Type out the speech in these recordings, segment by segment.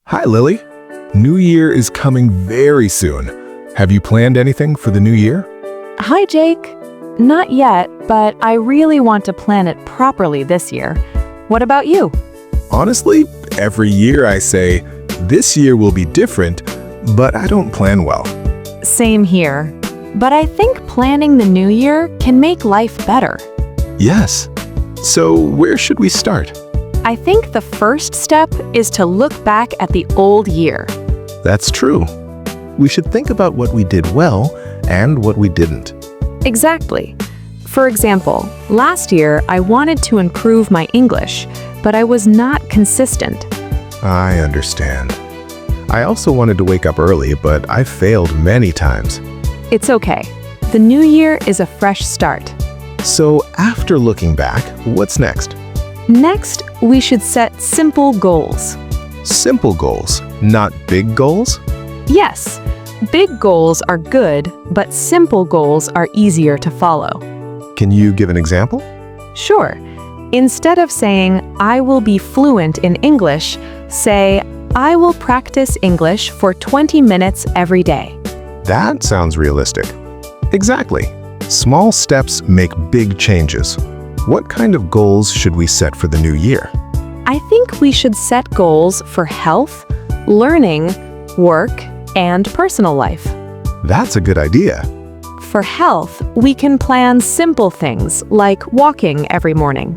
Hi, Lily. New Year is coming very soon. Have you planned anything for the new year? Hi, Jake. Not yet, but I really want to plan it properly this year. What about you? Honestly, every year I say, this year will be different, but I don't plan well. Same here. But I think planning the new year can make life better. Yes. So where should we start? I think the first step is to look back at the old year. That's true. We should think about what we did well and what we didn't. Exactly. For example, last year I wanted to improve my English, but I was not consistent. I understand. I also wanted to wake up early, but I failed many times. It's okay. The new year is a fresh start. So after looking back, what's next? Next, we should set simple goals. Simple goals, not big goals? Yes, big goals are good, but simple goals are easier to follow. Can you give an example? Sure. Instead of saying, I will be fluent in English, say, I will practice English for 20 minutes every day. That sounds realistic. Exactly. Small steps make big changes. What kind of goals should we set for the new year? I think we should set goals for health, learning, work, and personal life. That's a good idea. For health, we can plan simple things like walking every morning.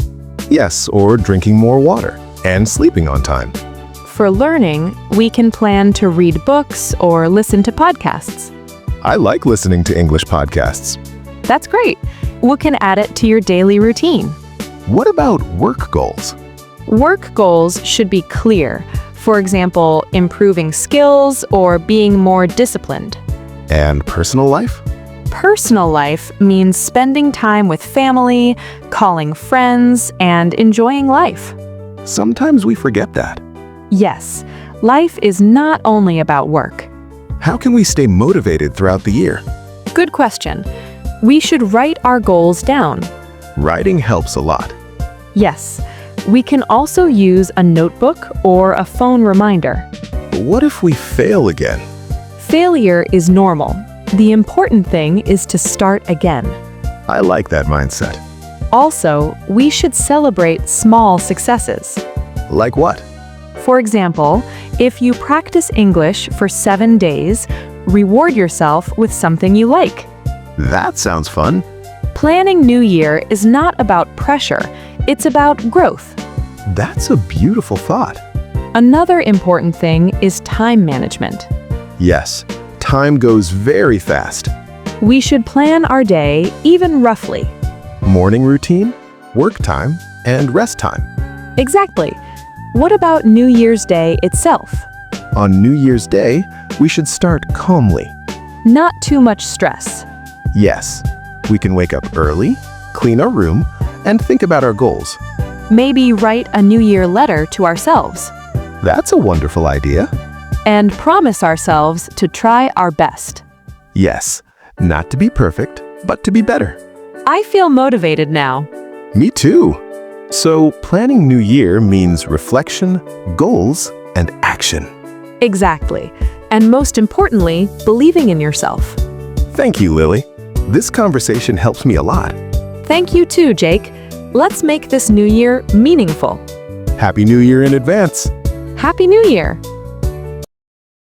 Yes, or drinking more water and sleeping on time. For learning, we can plan to read books or listen to podcasts. I like listening to English podcasts. That's great. We can add it to your daily routine. What about work goals? Work goals should be clear. For example, improving skills or being more disciplined. And personal life? Personal life means spending time with family, calling friends, and enjoying life. Sometimes we forget that. Yes, life is not only about work. How can we stay motivated throughout the year? Good question. We should write our goals down. Writing helps a lot. Yes, we can also use a notebook or a phone reminder. What if we fail again? Failure is normal. The important thing is to start again. I like that mindset. Also, we should celebrate small successes. Like what? For example, if you practice English for 7 days, reward yourself with something you like. That sounds fun. Planning New Year is not about pressure, it's about growth. That's a beautiful thought. Another important thing is time management. Yes, time goes very fast. We should plan our day, even roughly. Morning routine, work time, and rest time. Exactly. What about New Year's Day itself? On New Year's Day, we should start calmly. Not too much stress. Yes, we can wake up early, clean our room, and think about our goals. Maybe write a New Year letter to ourselves. That's a wonderful idea. And promise ourselves to try our best. Yes, not to be perfect, but to be better. I feel motivated now. Me too. So, planning New Year means reflection, goals, and action. Exactly. And most importantly, believing in yourself. Thank you, Lily. This conversation helps me a lot. Thank you too, Jake. Let's make this new year meaningful. Happy New Year in advance. Happy New Year!